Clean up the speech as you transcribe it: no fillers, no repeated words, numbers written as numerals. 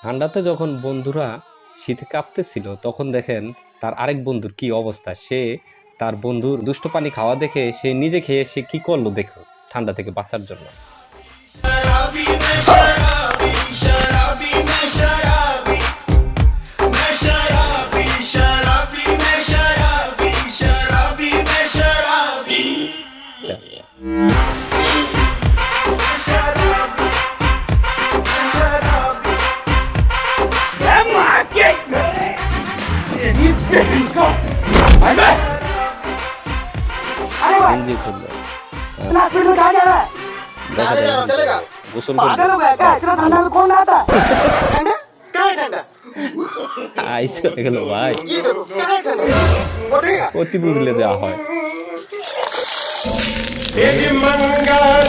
ঠান্ডাতে যখন বন্ধুরা শীতে কাঁপতেছিল তখন দেখেন তার আরেক বন্ধুর কি অবস্থা। সে তার বন্ধুর দুষ্ট পানি খাওয়া দেখে সে নিজে খেয়ে সে কি করলো দেখো, ঠান্ডা থেকে বাঁচার জন্য। গেঞ্জি খুললো, দেখা যায় গোসল আইস হয়ে গেল ভাই, অতি বুঝলে যা হয়। मंगल